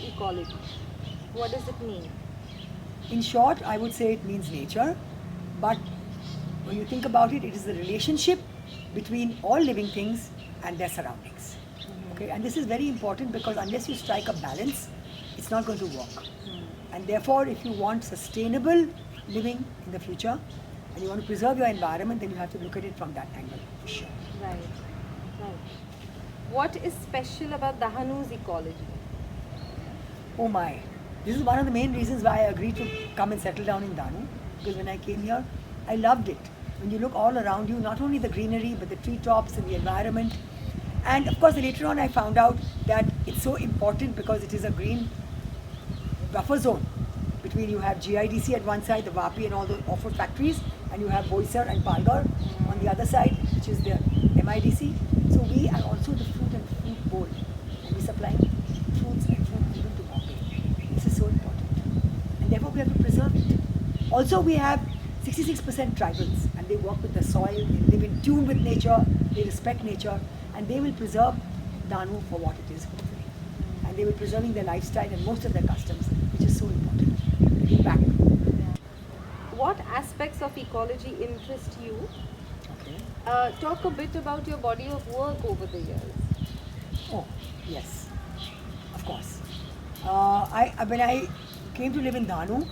ecology? What does it mean? In short, I would say it means nature, but when you think about it, it is the relationship between all living things and their surroundings. Okay, and this is very important because unless you strike a balance, it's not going to work. And therefore, if you want sustainable living in the future and you want to preserve your environment, then you have to look at it from that angle for sure. Right, right. What is special about Dahanu's ecology? Oh my. This is one of the main reasons why I agreed to come and settle down in Danu. Because when I came here, I loved it. When you look all around you, not only the greenery, but the treetops and the environment. And of course, later on, I found out that it's so important because it is a green buffer zone. Between you have GIDC at one side, the Vapi and all the Offroad factories, and you have Boisar and Palghar on the other side, which is the MIDC. So we are also the fruit and fruit bowl. And we supply fruits and fruit even to Bombay. This is so important. And therefore we have to preserve it. Also we have 66% tribals and they work with the soil, they live in tune with nature, they respect nature and they will preserve Danu for what it is hopefully. And they will preserving their lifestyle and most of their customs, which is so important. Give back. What aspects of ecology interest you? Okay. Talk a bit about your body of work over the years. Oh, yes, of course. When I came to live in Danu,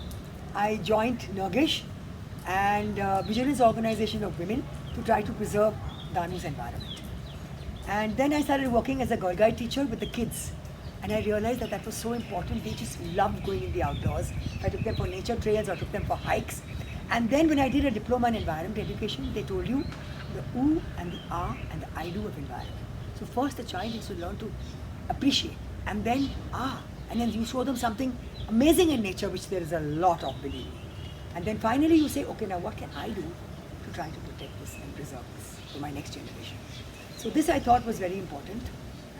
I joined Nergish and Vigilance Organization of Women to try to preserve Danu's environment. And then I started working as a Girl Guide teacher with the kids. And I realized that that was so important. They just loved going in the outdoors. I took them for nature trails or took them for hikes. And then when I did a diploma in environment education, they told you the oo and the ah and the I do of environment. So first the child needs to learn to appreciate and then ah. And then you show them something amazing in nature, which there is a lot of, believe me. And then finally you say, okay, now what can I do to try to protect this and preserve this for my next generation? So this I thought was very important.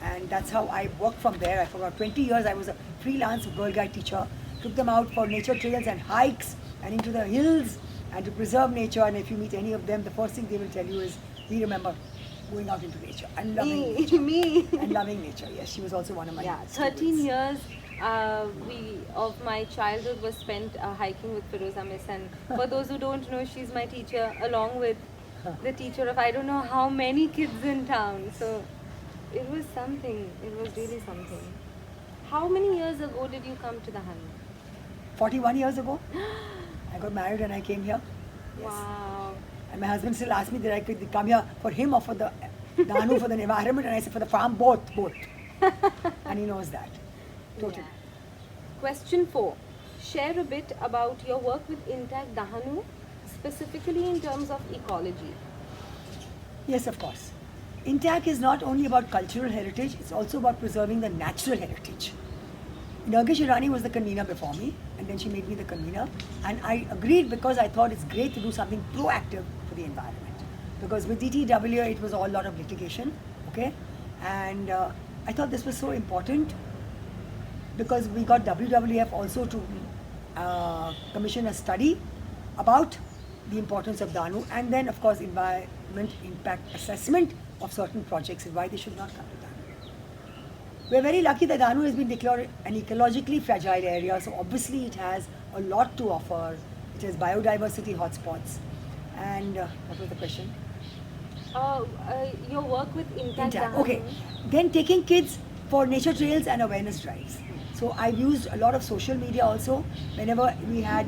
And that's how I worked from there. For about 20 years I was a freelance Girl Guide teacher. Took them out for nature trails and hikes and into the hills and to preserve nature. And if you meet any of them, the first thing they will tell you is, we remember going out into nature and loving nature. Me. And loving nature, yes. She was also one of my Yeah, students. 13 years of my childhood was spent hiking with Firoza Miss, and for those who don't know, she's my teacher along with the teacher of I don't know how many kids in town. So it was something, it was really something. How many years ago did you come to the Hanu? 41 years ago, I got married and I came here. Yes. Wow. And my husband still asked me that I could come here for him or for the Danu, for the environment, and I said for the farm, both. And he knows that. Totally. Yeah. Question 4. Share a bit about your work with Intact Dahanu, specifically in terms of ecology. Yes, of course. Intact is not only about cultural heritage, it's also about preserving the natural heritage. Nergish Irani was the convener before me, and then she made me the convener. And I agreed because I thought it's great to do something proactive for the environment. Because with DTW, it was all a lot of litigation, okay? And I thought this was so important because we got WWF also to commission a study about the importance of Danu and then, of course, environment impact assessment of certain projects and why they should not come to Danu. We're very lucky that Danu has been declared an ecologically fragile area, so obviously it has a lot to offer. It has biodiversity hotspots. And what was the question? Your work with Intact Dahanu. Okay. Then taking kids for nature trails and awareness drives. So I've used a lot of social media also. Whenever we had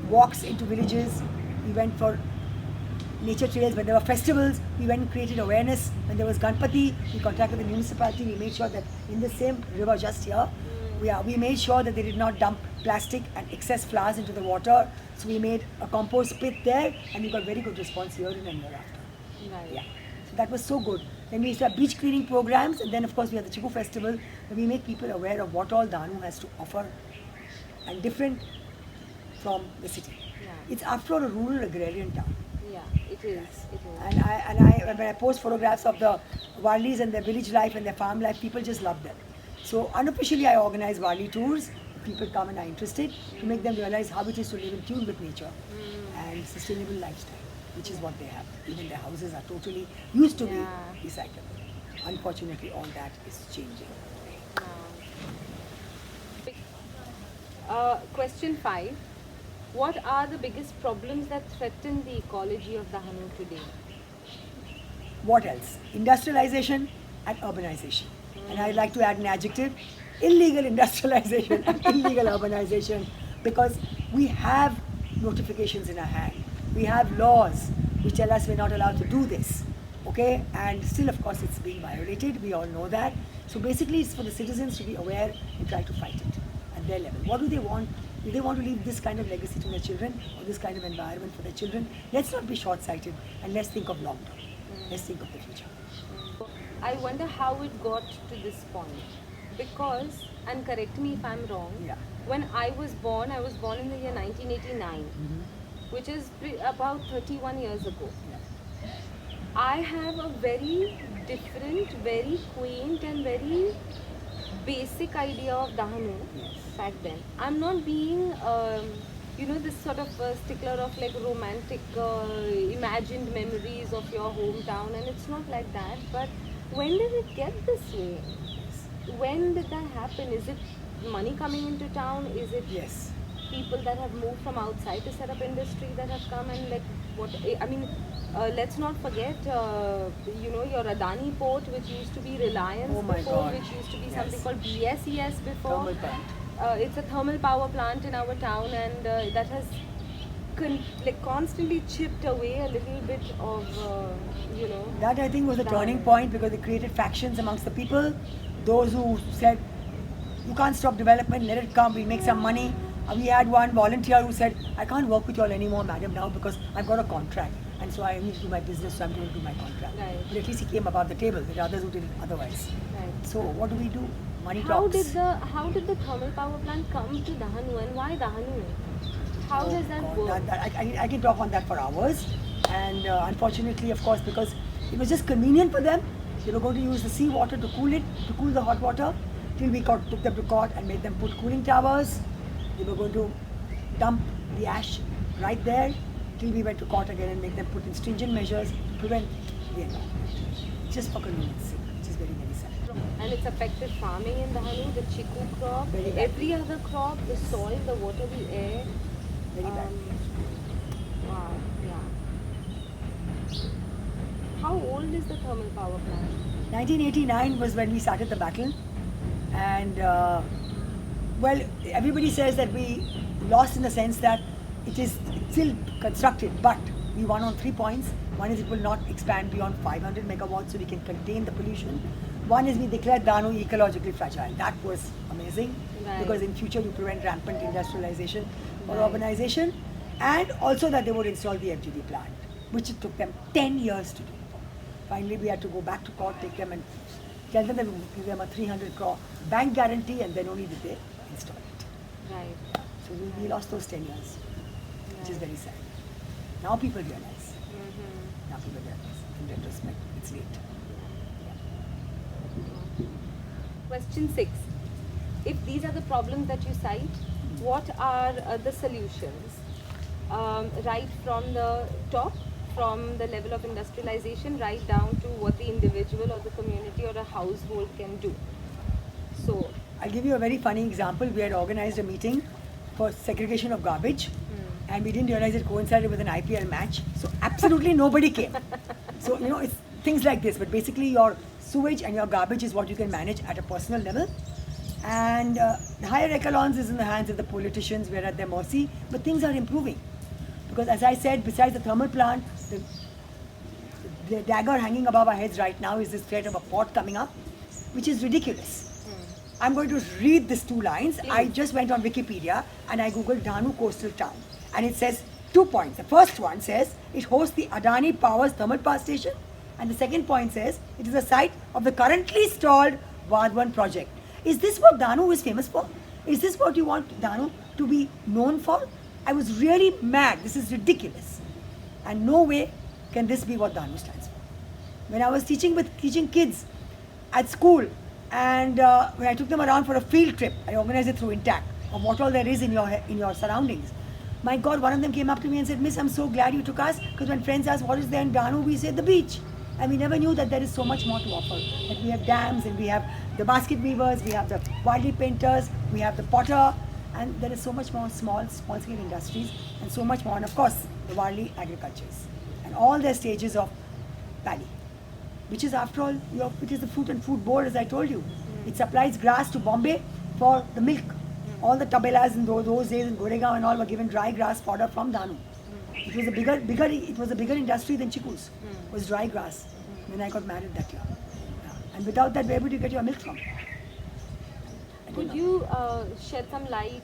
walks into villages, we went for nature trails. When there were festivals, we went and created awareness. When there was Ganpati, we contacted the municipality. We made sure that in the same river just here, we made sure that they did not dump plastic and excess flowers into the water. So we made a compost pit there and we got very good response year in and year after. Right. Yeah. So that was so good. Then we used to have beach cleaning programs and then of course we had the Chiku festival where we make people aware of what all Danu has to offer and different from the city. Yeah. It's after all a rural agrarian town. Yeah, it is. It is. And when I post photographs of the Warlis and their village life and their farm life, people just love them. So unofficially I organize Warli tours. People come and are interested to make them realize how it is to live in tune with nature and sustainable lifestyle, which is what they have. Even their houses are totally used to be recyclable. Unfortunately, all that is changing. Wow. Question 5. What are the biggest problems that threaten the ecology of Dahanu today? What else? Industrialization and urbanization. And I'd like to add an adjective, illegal industrialization and illegal urbanization, because we have notifications in our hand. We have laws which tell us we're not allowed to do this. Okay? And still, of course, it's being violated. We all know that. So basically, it's for the citizens to be aware and try to fight it at their level. What do they want? Do they want to leave this kind of legacy to their children, or this kind of environment for their children? Let's not be short-sighted, and let's think of long term. Let's think of the future. I wonder how it got to this point. Because, and correct me if I'm wrong, Yeah. when I was born in the year 1989, which is about 31 years ago. Yeah. I have a very different, very quaint, and very basic idea of Dahanu back then. I'm not being, this sort of stickler of like romantic, imagined memories of your hometown, and it's not like that. But when did it get this way? When did that happen? Is it money coming into town? Is it Yes. people that have moved from outside to set up industry that have come and like what? I mean, let's not forget, your Adani port, which used to be Reliance Oh my before, God. which used to be Yes. something called BSES before. Thermal plant. It's a thermal power plant in our town, and that has constantly chipped away a little bit of, That I think was the turning Dahanu. point, because it created factions amongst the people. Those who said, you can't stop development, let it come, we'll make some money. We had one volunteer who said, I can't work with you all anymore, madam, now because I've got a contract. And so I need to do my business, so I'm going to do my contract. Right. But at least he came above the table. There are others who did it otherwise. Right. So what do? Money How talks. did the thermal power plant come to Dahanu, and why Dahanu? How does that God, work? I can talk on that for hours. And unfortunately, of course, because it was just convenient for them, they were going to use the sea water to cool the hot water, till we took them to court and made them put cooling towers. They were going to dump the ash right there, till we went to court again and make them put in stringent measures to prevent the environment. Just for convenience sake, which is very, very sad. And it's affected farming in Dahanu, the chiku crop, Very bad. every other crop, the soil, the water, the air. Very bad. Wow, yeah. How old is the thermal power plant? 1989 was when we started the battle, and well, everybody says that we lost in the sense that it's still constructed, but we won on 3 points. One is it will not expand beyond 500 megawatts, so we can contain the pollution. One is we declared Dahanu ecologically fragile. That was amazing, Right. because in future you prevent rampant industrialization or Right. urbanization, and also that they would install the FGD plant, which it took them 10 years to do. Finally, we had to go back to court, take them and tell them that we would give them a 300 crore bank guarantee, and then only did they install it. Right. So we lost those 10 years, which is Right. very sad. Now people realize. Mhm. Now people realize. In retrospect, it's late. Question 6. If these are the problems that you cite, what are the solutions? Right from the top, from the level of industrialization, right down to what the individual or the community or a household can do. So, I'll give you a very funny example. We had organized a meeting for segregation of garbage, and we didn't realize it coincided with an IPL match. So absolutely nobody came. So it's things like this. But basically, your sewage and your garbage is what you can manage at a personal level. And the higher echelons is in the hands of the politicians. We're at their mercy. But things are improving, because as I said, besides the thermal plant, the dagger hanging above our heads right now is this threat of a port coming up, which is ridiculous. I'm going to read these 2 lines. I just went on Wikipedia and I googled Dahanu coastal town, and it says 2 points. The first one says it hosts the Adani Power's thermal power station, and the second point says it is a site of the currently stalled Vadwan project. Is this what Dahanu is famous for? Is this what you want Dahanu to be known for? I was really mad. This is ridiculous, and no way can this be what Dahanu stands for. When I was teaching kids at school, and when I took them around for a field trip, I organized it through Intact, of what all there is in your surroundings. My God, one of them came up to me and said, Miss, I'm so glad you took us, because when friends ask what is there in Dahanu, we say the beach. And we never knew that there is so much more to offer. That we have dams, and we have the basket weavers, we have the Wadi painters, we have the potter, and there is so much more small scale industries, and so much more, and of course the Warli agricultures and all their stages of paddy, which is after all it is the Fruit and Food Board, as I told you. It supplies grass to Bombay for the milk. All the tabelas in those days in Goregaon and all were given dry grass fodder from Danu. It was a bigger industry than Chiku's. Was dry grass when I got married that year. Yeah. And without that, where would you get your milk from? Could you shed some light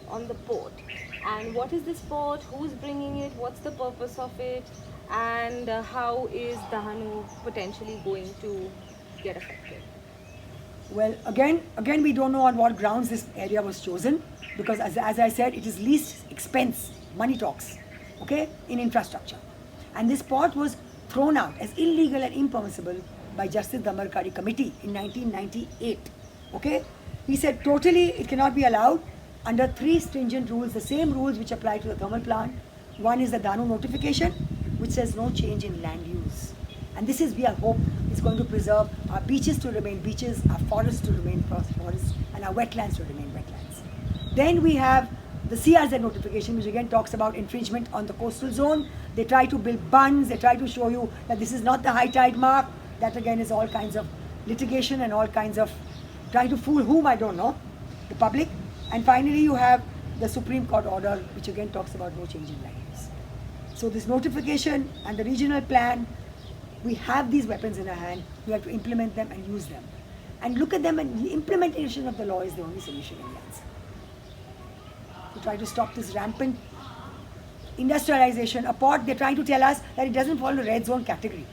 on the port? And what is this port? Who's bringing it? What's the purpose of it? And how is Dahanu potentially going to get affected? Well, again, we don't know on what grounds this area was chosen, because as I said, it is least expense, money talks, okay, in infrastructure. And this port was thrown out as illegal and impermissible by Justice Dhamarkari Committee in 1998, okay. He said totally it cannot be allowed under 3 stringent rules, the same rules which apply to the thermal plant. One is the Danu notification, which says no change in land use. And this is, we hope, is going to preserve our beaches to remain beaches, our forests to remain forests, and our wetlands to remain wetlands. Then we have the CRZ notification, which again talks about infringement on the coastal zone. They try to build bunds, they try to show you that this is not the high tide mark. That again is all kinds of litigation and all kinds of trying to fool whom, I don't know, the public. And finally you have the Supreme Court order, which again talks about no change in land use. So this notification and the regional plan, we have these weapons in our hand, we have to implement them and use them. And look at them, and the implementation of the law is the only solution in the answer. To try to stop this rampant industrialization, a port, they're trying to tell us that it doesn't fall in the red zone category.